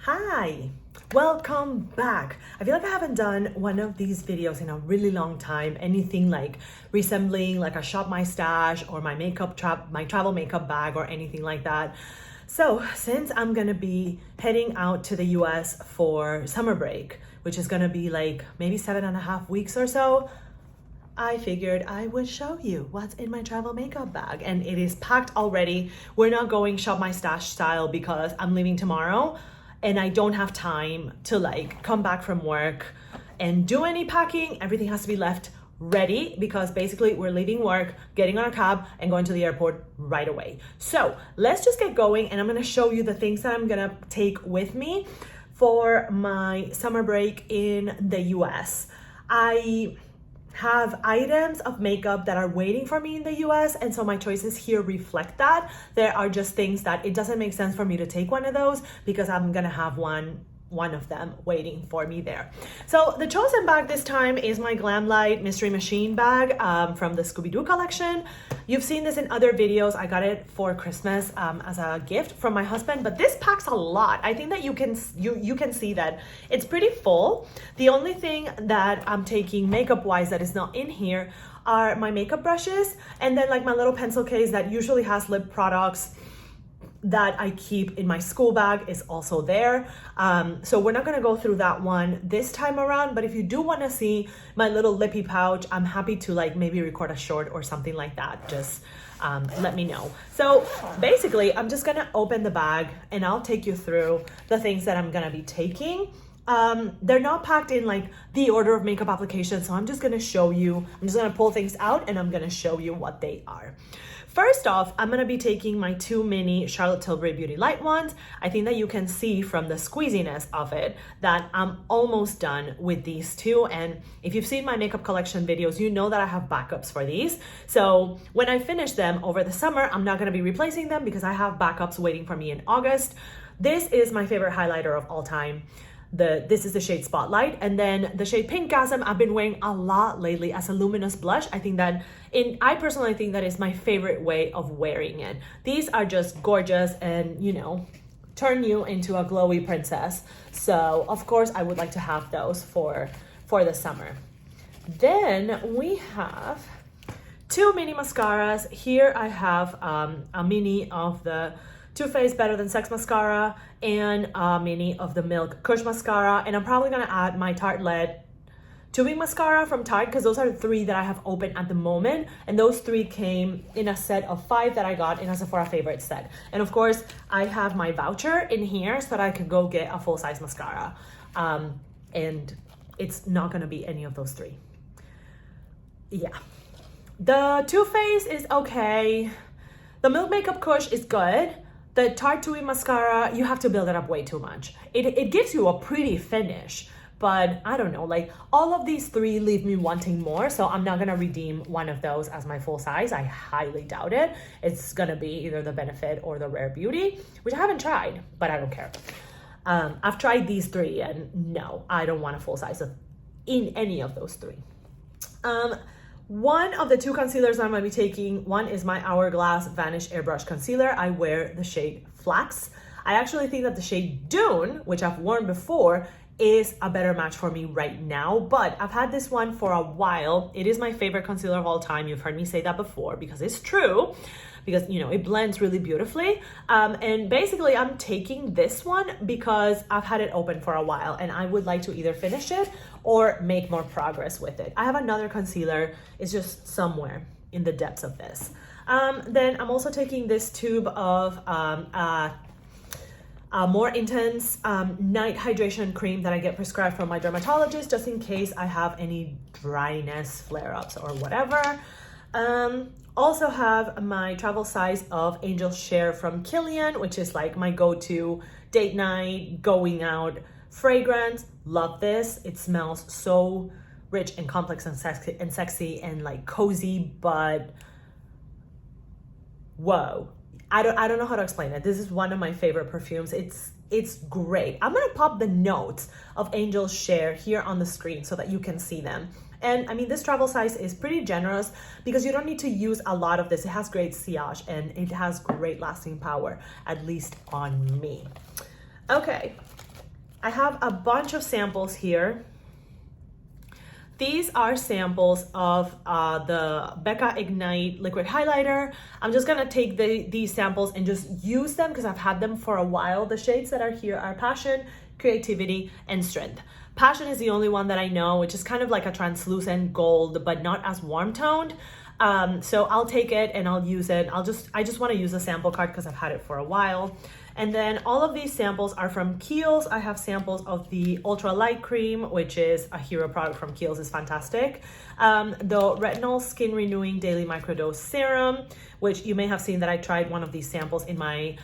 Hi, welcome back. I feel like I haven't done one of these videos in a really long time, anything like resembling like a shop my stash or my my travel makeup bag or anything like that. So since I'm gonna be heading out to the US for summer break, which is gonna be like maybe 7.5 weeks or so, I figured I would show you what's in my travel makeup bag, and it is packed already. We're not going shop my stash style because I'm leaving tomorrow and I don't have time to like come back from work and do any packing. Everything has to be left ready because basically we're leaving work, getting on a cab and going to the airport right away. So let's just get going, and I'm gonna show you the things that I'm gonna take with me for my summer break in the US. I have items of makeup that are waiting for me in the US, and so my choices here reflect that. There are just things that it doesn't make sense for me to take one of those because I'm gonna have one of them waiting for me there. So the chosen bag this time is my Glamlight Mystery Machine bag from the Scooby-Doo collection. You've seen this in other videos. I got it for Christmas as a gift from my husband, but this packs a lot. I think that you can see that it's pretty full. The only thing that I'm taking makeup wise that is not in here are my makeup brushes, and then like my little pencil case that usually has lip products that I keep in my school bag is also there. So we're not gonna go through that one this time around, but if you do wanna see my little lippy pouch, I'm happy to like maybe record a short or something like that. Just let me know. So basically, I'm just gonna open the bag and I'll take you through the things that I'm gonna be taking. They're not packed in like the order of makeup application, so I'm just gonna show you, I'm just gonna pull things out and I'm gonna show you what they are. First off, I'm gonna be taking my 2 mini Charlotte Tilbury Beauty Light ones. I think that you can see from the squeeziness of it that I'm almost done with these two. And if you've seen my makeup collection videos, you know that I have backups for these. So when I finish them over the summer, I'm not gonna be replacing them because I have backups waiting for me in August. This is my favorite highlighter of all time. This is the shade Spotlight, and then the shade Pinkgasm I've been wearing a lot lately as a luminous blush. I personally think that is my favorite way of wearing it. These are just gorgeous and, you know, turn you into a glowy princess. So of course I would like to have those for the summer. Then we have 2 mini mascaras. Here I have a mini of the Too Faced Better Than Sex mascara and a mini of the Milk Kush mascara, and I'm probably gonna add my Tartelette tubing mascara from Tarte because those are the 3 that I have open at the moment, and those 3 came in a set of 5 that I got in a Sephora favorite set. And of course I have my voucher in here so that I could go get a full-size mascara, and it's not gonna be any of those 3. Yeah, the Too Faced is okay, the Milk Makeup Kush is good. The Tarte Tui mascara, you have to build it up way too much. It gives you a pretty finish, but I don't know, like all of these 3 leave me wanting more, so I'm not gonna redeem one of those as my full size. I highly doubt it. It's gonna be either the Benefit or the Rare Beauty, which I haven't tried, but I don't care. I've tried these 3 and no, I don't want a full size in any of those 3. One of the 2 concealers I'm going to be taking, one is my Hourglass Vanish Airbrush Concealer. I wear the shade Flax. I actually think that the shade Dune, which I've worn before, is a better match for me right now, but I've had this one for a while. It is my favorite concealer of all time. You've heard me say that before because it's true, because you know it blends really beautifully. And basically I'm taking this one because I've had it open for a while and I would like to either finish it or make more progress with it. I have another concealer, it's just somewhere in the depths of this. Then I'm also taking this tube of more intense night hydration cream that I get prescribed from my dermatologist just in case I have any dryness, flare-ups or whatever. Also have my travel size of Angel Share from Kilian, which is like my go-to date night, going out fragrance. Love this. It smells so rich and complex and sexy and like cozy, but whoa. I don't know how to explain it. This is one of my favorite perfumes. It's great. I'm gonna pop the notes of Angel Share here on the screen so that you can see them. And I mean, this travel size is pretty generous because you don't need to use a lot of this. It has great sillage and it has great lasting power, at least on me. Okay, I have a bunch of samples here. These are samples of the Becca Ignite liquid highlighter. I'm just gonna take these samples and just use them because I've had them for a while. The shades that are here are Passion, Creativity, and Strength. Passion is the only one that I know, which is kind of like a translucent gold, but not as warm toned. So I'll take it and I'll use it. I just want to use a sample card because I've had it for a while. And then all of these samples are from Kiehl's. I have samples of the Ultra Light Cream, which is a hero product from Kiehl's, is fantastic. The Retinol Skin Renewing Daily Microdose Serum, which you may have seen that I tried one of these samples in my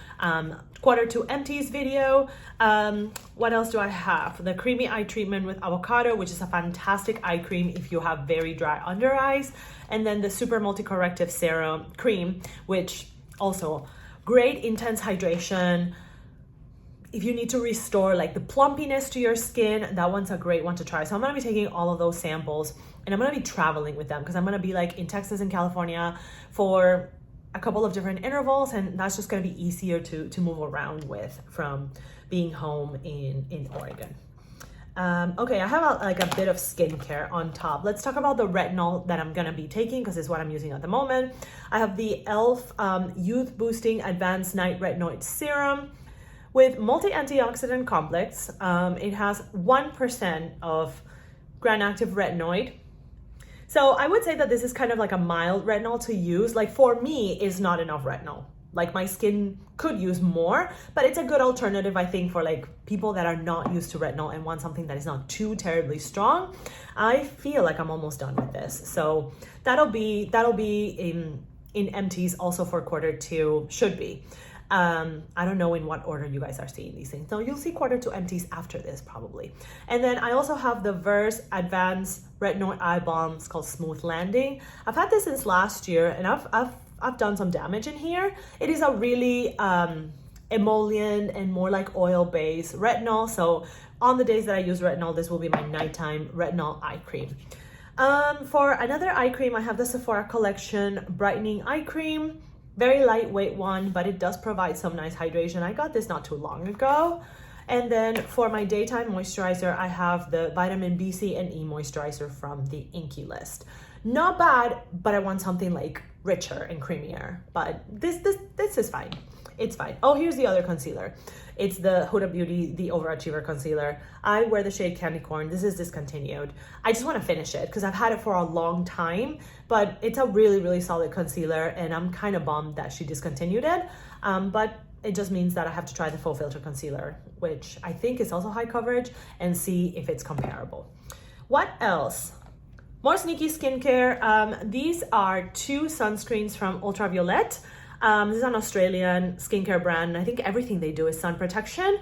Quarter to Empties video. What else do I have? The Creamy Eye Treatment with Avocado, which is a fantastic eye cream if you have very dry under eyes. And then the Super Multi-Corrective Serum Cream, which also great intense hydration. If you need to restore like the plumpiness to your skin, that one's a great one to try. So I'm gonna be taking all of those samples and I'm gonna be traveling with them because I'm gonna be like in Texas and California for a couple of different intervals, and that's just gonna be easier to move around with from being home in Oregon. Okay, I have like a bit of skincare on top. Let's talk about the retinol that I'm gonna be taking because it's what I'm using at the moment. I have the e.l.f. Youth Boosting Advanced Night Retinoid Serum with multi-antioxidant complex. It has 1% of gram-active retinoid. So I would say that this is kind of like a mild retinol to use. Like for me, it's not enough retinol. Like my skin could use more, but it's a good alternative, I think, for like people that are not used to retinol and want something that is not too terribly strong. I feel like I'm almost done with this. So that'll be in empties also for quarter two, should be. I don't know in what order you guys are seeing these things. So you'll see quarter two empties after this probably. And then I also have the Verse Advanced Retinoid Eye Balm. It's called Smooth Landing. I've had this since last year and I've done some damage in here. It is a really emollient and more like oil-based retinol. So on the days that I use retinol, this will be my nighttime retinol eye cream. For another eye cream, I have the Sephora Collection Brightening Eye Cream. Very lightweight one, but it does provide some nice hydration. I got this not too long ago. And then for my daytime moisturizer, I have the Vitamin B, C, and E moisturizer from the Inky List. Not bad, but I want something like richer and creamier. But this is fine. It's fine. Oh, here's the other concealer. It's the Huda Beauty, the Overachiever Concealer. I wear the shade Candy Corn. This is discontinued. I just want to finish it because I've had it for a long time, but it's a really, really solid concealer and I'm kind of bummed that she discontinued it. But it just means that I have to try the Full Filter Concealer, which I think is also high coverage, and see if it's comparable. What else? More sneaky skincare. These are 2 sunscreens from Ultraviolet. This is an Australian skincare brand, and I think everything they do is sun protection.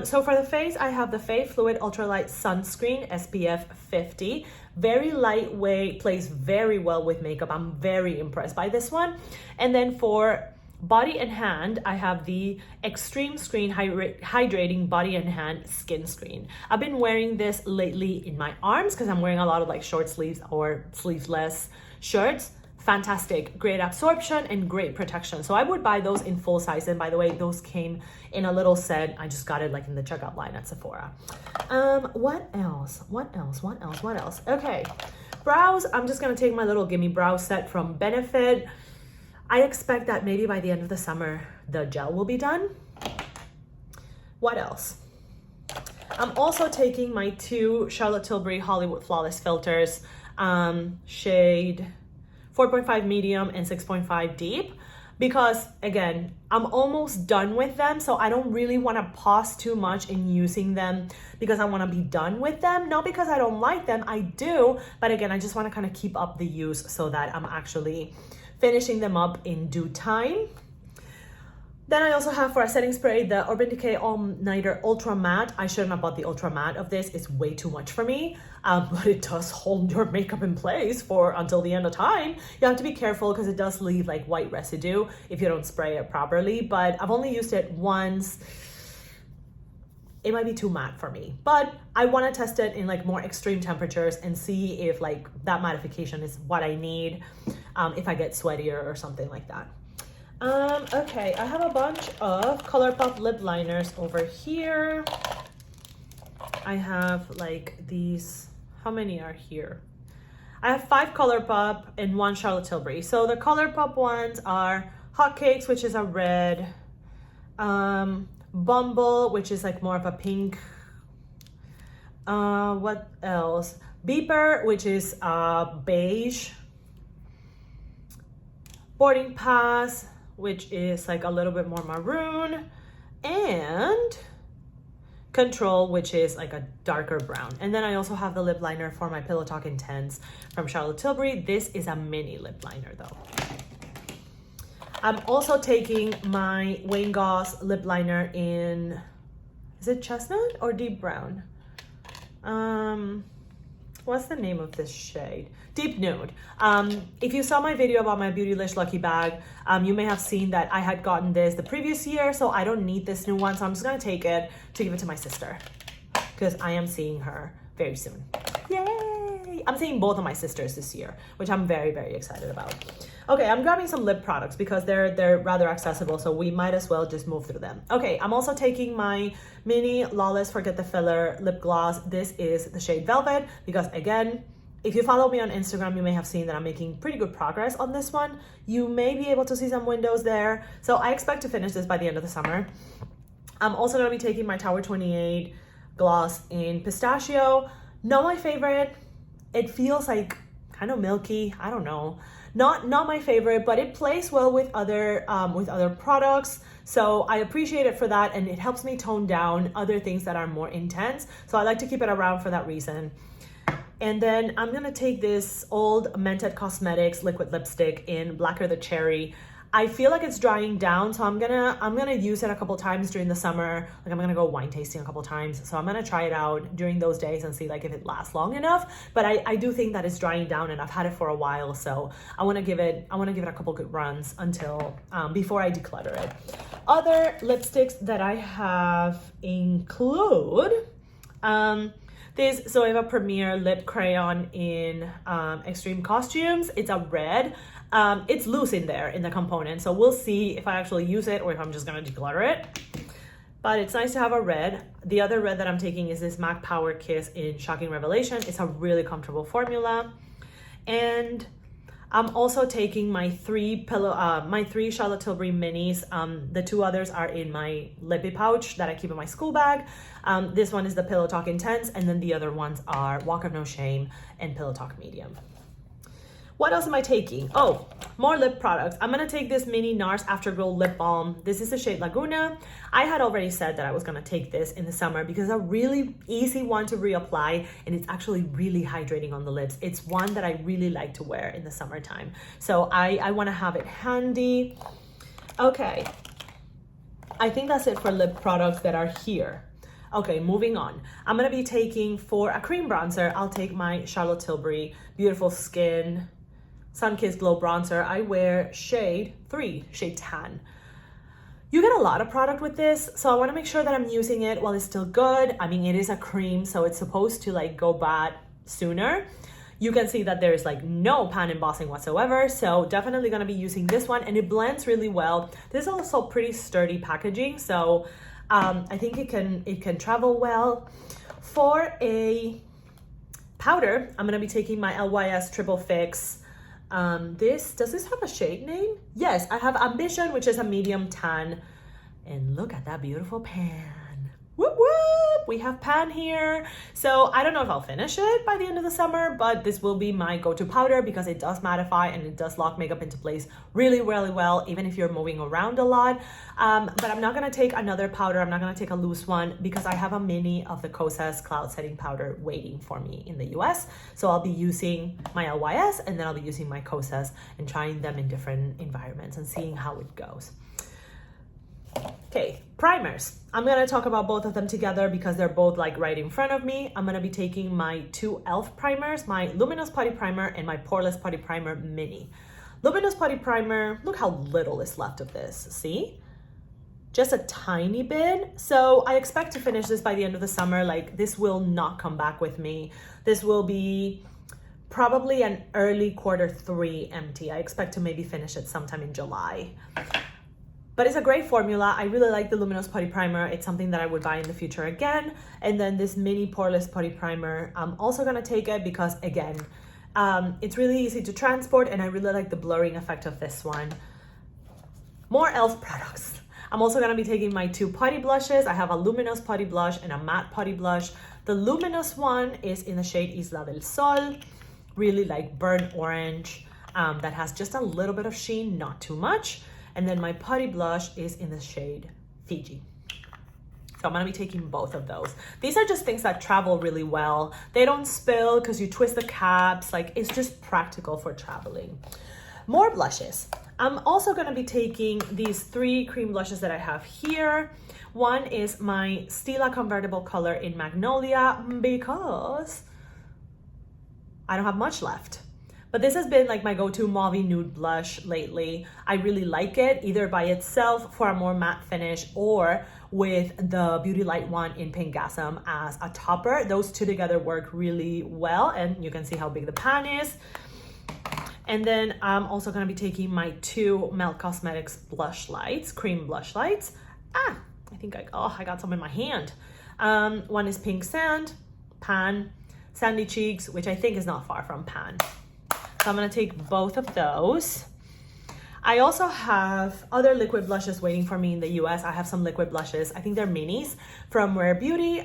So for the face, I have the Fille Fluid Ultralight Sunscreen SPF 50. Very lightweight, plays very well with makeup. I'm very impressed by this one. And then for body and hand, I have the Extreme Screen Hydrating Body and Hand Skin Screen. I've been wearing this lately in my arms because I'm wearing a lot of like short sleeves or sleeveless shirts. Fantastic, great absorption and great protection. So I would buy those in full size. And by the way, those came in a little set. I just got it like in the checkout line at Sephora. What else? Okay, brows. I'm just gonna take my little Gimme Brow set from Benefit. I expect that maybe by the end of the summer, the gel will be done. What else? I'm also taking my 2 Charlotte Tilbury Hollywood Flawless filters, shade 4.5 medium and 6.5 deep, because again, I'm almost done with them. So I don't really want to pause too much in using them because I want to be done with them. Not because I don't like them, I do. But again, I just want to kind of keep up the use so that I'm actually finishing them up in due time. Then I also have for a setting spray, the Urban Decay All Nighter Ultra Matte. I shouldn't have bought the Ultra Matte of this. It's way too much for me, but it does hold your makeup in place for until the end of time. You have to be careful because it does leave like white residue if you don't spray it properly, but I've only used it once. It might be too matte for me, but I want to test it in like more extreme temperatures and see if like that mattification is what I need if I get sweatier or something like that. Okay, I have a bunch of Colourpop lip liners over here. I have like these, how many are here? I have 5 Colourpop and 1 Charlotte Tilbury. So the Colourpop ones are Hotcakes, which is a red, Bumble, which is like more of a pink, what else? Beeper, which is beige, Boarding Pass, which is like a little bit more maroon, and Ctrl, which is like a darker brown. And then I also have the lip liner for my Pillow Talk Intense from Charlotte Tilbury. This is a mini lip liner though. I'm also taking my Wayne Goss lip liner in, is it chestnut or deep brown? What's the name of this shade? Deep Nude. If you saw my video about my Beautylish Lucky Bag, you may have seen that I had gotten this the previous year, so I don't need this new one. So I'm just gonna take it to give it to my sister because I am seeing her very soon. Yay! I'm seeing both of my sisters this year, which I'm very, very excited about. Okay, I'm grabbing some lip products because they're rather accessible, so we might as well just move through them. Okay, I'm also taking my mini Lawless Forget the Filler lip gloss. This is the shade Velvet because, again, if you follow me on Instagram, you may have seen that I'm making pretty good progress on this one. You may be able to see some windows there. So I expect to finish this by the end of the summer. I'm also gonna be taking my Tower 28 gloss in Pistachio. Not my favorite. It feels like kind of milky, I don't know. Not my favorite, but it plays well with other products. So I appreciate it for that, and it helps me tone down other things that are more intense. So I like to keep it around for that reason. And then I'm gonna take this old Mented Cosmetics liquid lipstick in Blacker the Cherry. I feel like it's drying down, so I'm gonna use it a couple times during the summer. Like I'm gonna go wine tasting a couple times, so I'm gonna try it out during those days and see like if it lasts long enough. But I do think that it's drying down, and I've had it for a while, so I want to give it a couple good runs until before I declutter it. Other lipsticks that I have include this Zoeva Premier lip crayon in Extreme Costumes. It's a red. It's loose in there in the component, so we'll see if I actually use it or if I'm just gonna declutter it. But it's nice to have a red. The other red that I'm taking is this MAC Power Kiss in Shocking Revelation. It's a really comfortable formula. And I'm also taking my three Charlotte Tilbury minis. The 2 others are in my lippy pouch that I keep in my school bag. This one is the Pillow Talk Intense, and then the other ones are Walk of No Shame and Pillow Talk Medium. What else am I taking? Oh, more lip products. I'm gonna take this mini NARS Afterglow lip balm. This is the shade Laguna. I had already said that I was gonna take this in the summer because it's a really easy one to reapply, and it's actually really hydrating on the lips. It's one that I really like to wear in the summertime. So I wanna have it handy. Okay, I think that's it for lip products that are here. Okay, moving on. I'm gonna be taking, for a cream bronzer, I'll take my Charlotte Tilbury Beautiful Skin Sun-Kissed Glow Bronzer. I wear shade 3, shade tan. You get a lot of product with this, so I wanna make sure that I'm using it while it's still good. I mean, it is a cream, so it's supposed to like go bad sooner. You can see that there's like no pan embossing whatsoever, so definitely gonna be using this one, and it blends really well. This is also pretty sturdy packaging, so I think it can travel well. For a powder, I'm gonna be taking my LYS Triple Fix. Does this have a shade name? Yes, I have Ambition, which is a medium tan. And look at that beautiful pan. Whoop whoop, we have pan here. So I don't know if I'll finish it by the end of the summer, but this will be my go-to powder because it does mattify and it does lock makeup into place really, really well, even if you're moving around a lot. But I'm not gonna take another powder. I'm not gonna take a loose one because I have a mini of the Kosas Cloud Setting Powder waiting for me in the US. So I'll be using my LYS and then I'll be using my Kosas and trying them in different environments and seeing how it goes. Okay, primers. I'm gonna talk about both of them together because they're both like right in front of me. I'm gonna be taking my 2 e.l.f. primers, my Luminous Putty Primer and my Poreless Putty Primer Mini. Luminous Putty Primer, look how little is left of this, see? Just a tiny bit. So I expect to finish this by the end of the summer. Like this will not come back with me. This will be probably an early Q3 empty. I expect to maybe finish it sometime in July. But it's a great formula. I really like the Luminous Putty Primer. It's something that I would buy in the future again. And then this mini poreless putty primer, I'm also gonna take it because again, it's really easy to transport and I really like the blurring effect of this one. More e.l.f. products. I'm also gonna be taking my 2 putty blushes. I have a luminous putty blush and a matte putty blush. The luminous one is in the shade Isla del Sol, really like burnt orange, that has just a little bit of sheen, not too much. And then my putty blush is in the shade Fiji. So I'm gonna be taking both of those. These are just things that travel really well. They don't spill because you twist the caps. Like, it's just practical for traveling. More blushes. I'm also gonna be taking these 3 cream blushes that I have here. One is my Stila convertible color in Magnolia because I don't have much left. But this has been like my go-to mauve nude blush lately. I really like it either by itself for a more matte finish or with the Beauty Light one in Pinkgasm as a topper. Those two together work really well and you can see how big the pan is. And then I'm also gonna be taking my 2 Melt Cosmetics Blushlights, cream blushlights. I think I got some in my hand. One is Pink Sand, Pan, Sandy Cheeks, which I think is not far from Pan. So I'm gonna take both of those. I also have other liquid blushes waiting for me in the US. I have some liquid blushes. I think they're minis from Rare Beauty.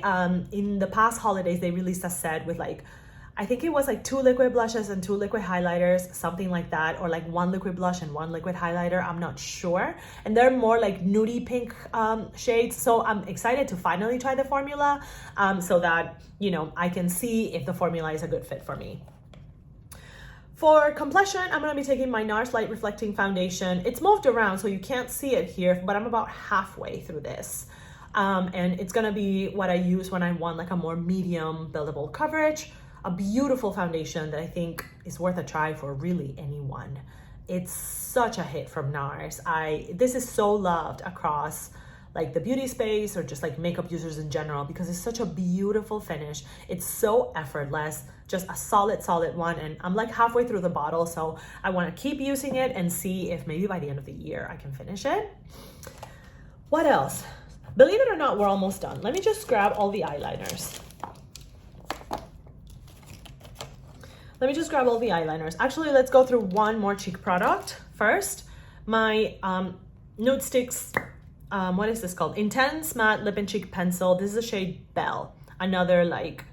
In the past holidays, they released a set with like, I think it was like 2 liquid blushes and 2 liquid highlighters, something like that, or like 1 liquid blush and 1 liquid highlighter. I'm not sure. And they're more like nudie pink shades. So I'm excited to finally try the formula so that, you know, I can see if the formula is a good fit for me. For complexion, I'm gonna be taking my NARS Light Reflecting Foundation. It's moved around, so you can't see it here, but I'm about halfway through this. And it's gonna be what I use when I want like a more medium buildable coverage. A beautiful foundation that I think is worth a try for really anyone. It's such a hit from NARS. This is so loved across like the beauty space or just like makeup users in general because it's such a beautiful finish. It's so effortless, just a solid one. And I'm like halfway through the bottle, so I wanna keep using it and see if maybe by the end of the year I can finish it. What else? Believe it or not, we're almost done. Let me just grab all the eyeliners. Actually, let's go through one more cheek product first. My Nude Sticks, what is this called? Intense Matte Lip and Cheek Pencil. This is the shade Belle. Another like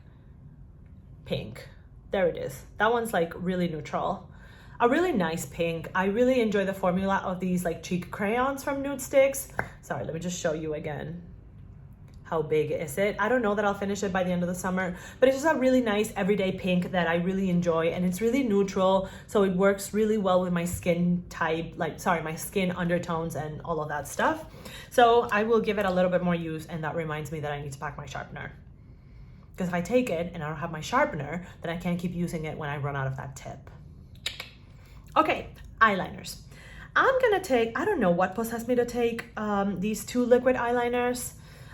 pink. There it is. That one's like really neutral. A really nice pink. I really enjoy the formula of these like cheek crayons from Nude Sticks. Sorry, let me just show you again. How big is it? I don't know that I'll finish it by the end of the summer, but it's just a really nice everyday pink that I really enjoy, and it's really neutral, so it works really well with my skin type, my skin undertones and all of that stuff. So I will give it a little bit more use, and that reminds me that I need to pack my sharpener. Because if I take it and I don't have my sharpener, then I can't keep using it when I run out of that tip. Okay, eyeliners. I'm gonna take, I don't know what possessed me to take these 2 liquid eyeliners.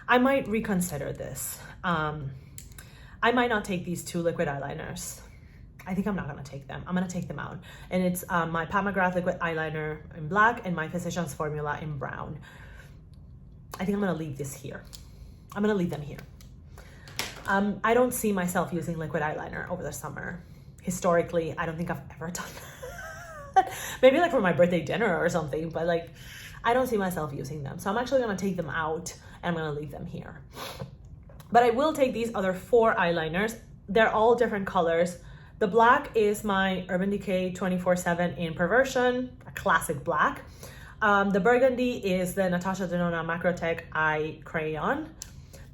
I might reconsider this. I might not take these 2 liquid eyeliners. I think I'm not gonna take them. I'm gonna take them out. And it's my Pat McGrath liquid eyeliner in black and my Physicians Formula in brown. I think I'm gonna leave this here. I'm gonna leave them here. I don't see myself using liquid eyeliner over the summer. Historically, I don't think I've ever done that. Maybe like for my birthday dinner or something, but like, I don't see myself using them. So I'm actually gonna take them out and I'm gonna leave them here. But I will take these other 4 eyeliners. They're all different colors. The black is my Urban Decay 24/7 in Perversion, a classic black. The burgundy is the Natasha Denona Macrotech Eye Crayon.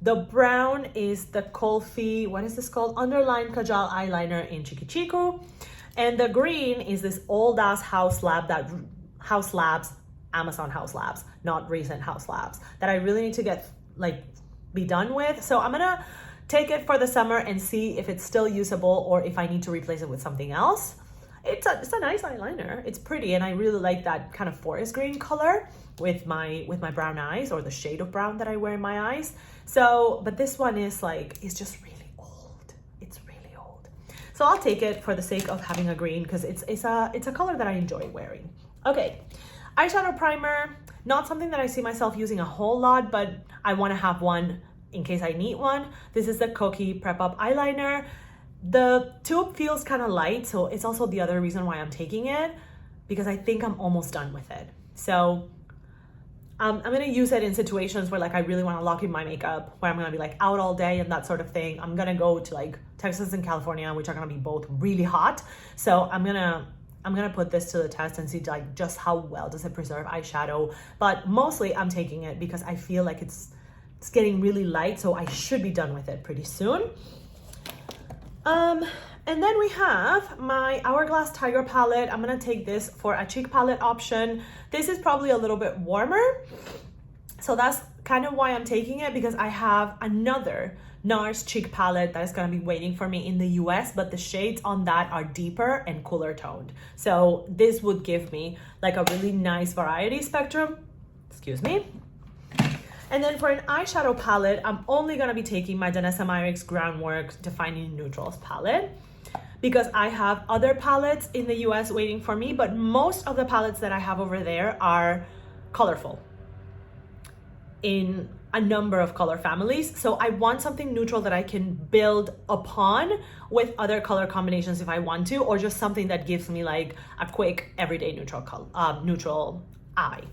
The brown is the Colfi, what is this called? Underline Kajal Eyeliner in Chicky Chiku. And the green is this old ass House Labs, Amazon House Labs, not recent House Labs, that I really need to get, be done with. So I'm gonna take it for the summer and see if it's still usable or if I need to replace it with something else. It's a nice eyeliner. It's pretty, and I really like that kind of forest green color with my brown eyes, or the shade of brown that I wear in my eyes. So, but this one is it's just really old. It's really old. So I'll take it for the sake of having a green because it's a color that I enjoy wearing. Okay, eyeshadow primer. Not something that I see myself using a whole lot, but I want to have one in case I need one. This is the Cookie Prep Up Eyeliner. The tube feels kind of light, so it's also the other reason why I'm taking it, because I think I'm almost done with it. So I'm gonna use it in situations where like I really want to lock in my makeup, where I'm gonna be like out all day and that sort of thing. I'm gonna go to like Texas and California, which are gonna be both really hot. So I'm gonna put this to the test and see like just how well does it preserve eyeshadow. But mostly I'm taking it because I feel like it's getting really light, so I should be done with it pretty soon. And then we have my Hourglass Tiger palette. I'm gonna take this for a cheek palette option. This is probably a little bit warmer, so that's kind of why I'm taking it, because I have another NARS cheek palette that is gonna be waiting for me in the US, but the shades on that are deeper and cooler toned. So this would give me like a really nice variety spectrum. Excuse me. And then for an eyeshadow palette, I'm only gonna be taking my Danessa Myricks Groundwork Defining Neutrals palette, because I have other palettes in the US waiting for me, but most of the palettes that I have over there are colorful in a number of color families. So I want something neutral that I can build upon with other color combinations if I want to, or just something that gives me like a quick everyday neutral color, neutral eye.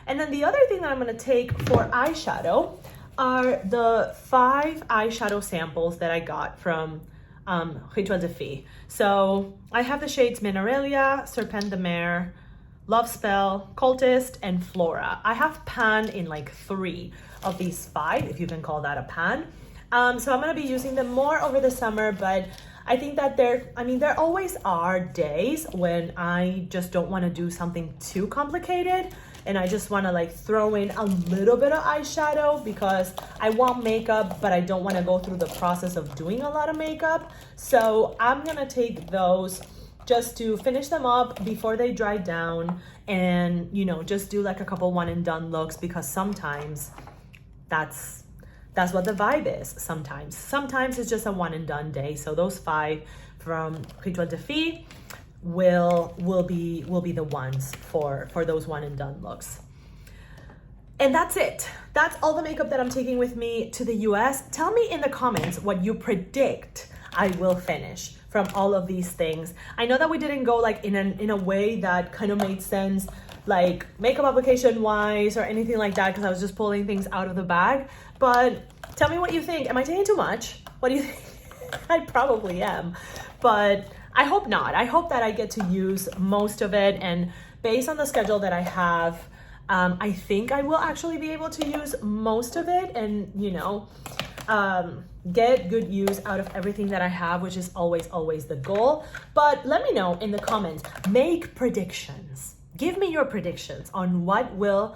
And then the other thing that I'm gonna take for eyeshadow are the 5 eyeshadow samples that I got from Rituel de Fille. So I have the shades Mineralia, Serpent the Mare, Love Spell, Cultist, and Flora. I have pan in like 3 of these 5, if you can call that a pan. So I'm gonna be using them more over the summer, but I think that there always are days when I just don't wanna do something too complicated, and I just wanna like throw in a little bit of eyeshadow because I want makeup, but I don't wanna go through the process of doing a lot of makeup. So I'm gonna take those just to finish them up before they dry down, and just do like a couple one and done looks, because sometimes that's what the vibe is. Sometimes it's just a one and done day. So those 5 from Rituel de Fille will be the ones for those one and done looks. And that's it. That's all the makeup that I'm taking with me to the US. Tell me in the comments what you predict I will finish from all of these things. I know that we didn't go like in a way that kind of made sense, like makeup application wise or anything like that, because I was just pulling things out of the bag. But tell me what you think. Am I taking too much? What do you think? I probably am, but I hope not. I hope that I get to use most of it, and based on the schedule that I have, I think I will actually be able to use most of it, and get good use out of everything that I have, which is always the goal. But let me know in the comments. Make predictions. Give me your predictions on what will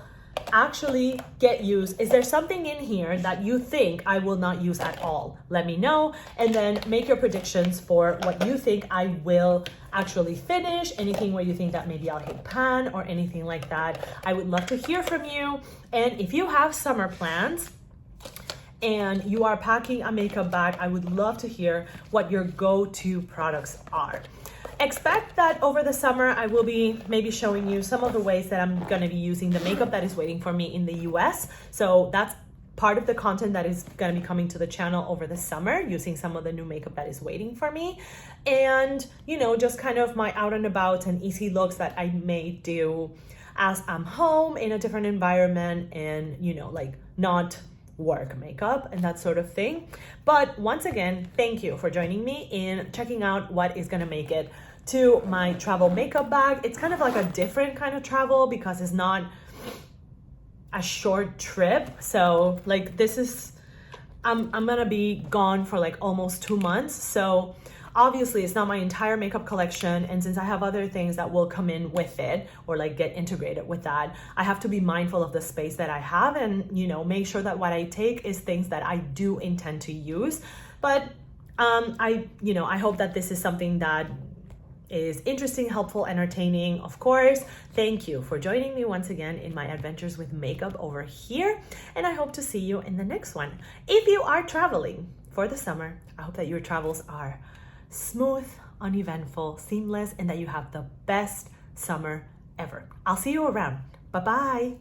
actually get used. Is there something in here that you think I will not use at all? Let me know, and then make your predictions for what you think I will actually finish. Anything where you think that maybe I'll hit pan or anything like that. I would love to hear from you. And if you have summer plans and you are packing a makeup bag, I would love to hear what your go-to products are. Expect that over the summer, I will be maybe showing you some of the ways that I'm gonna be using the makeup that is waiting for me in the US. So that's part of the content that is gonna be coming to the channel over the summer, using some of the new makeup that is waiting for me. And, just kind of my out and about and easy looks that I may do as I'm home in a different environment, and, like not work makeup and that sort of thing. But once again, thank you for joining me in checking out what is gonna make it to my travel makeup bag. It's kind of like a different kind of travel because it's not a short trip. So like I'm gonna be gone for like almost 2 months. So obviously it's not my entire makeup collection, and since I have other things that will come in with it or like get integrated with that, I have to be mindful of the space that I have, and make sure that what I take is things that I do intend to use. But I hope that this is something that is interesting, helpful, entertaining, of course. Thank you for joining me once again in my adventures with makeup over here, and I hope to see you in the next one. If you are traveling for the summer, I hope that your travels are smooth, uneventful, seamless, and that you have the best summer ever. I'll see you around. Bye-bye.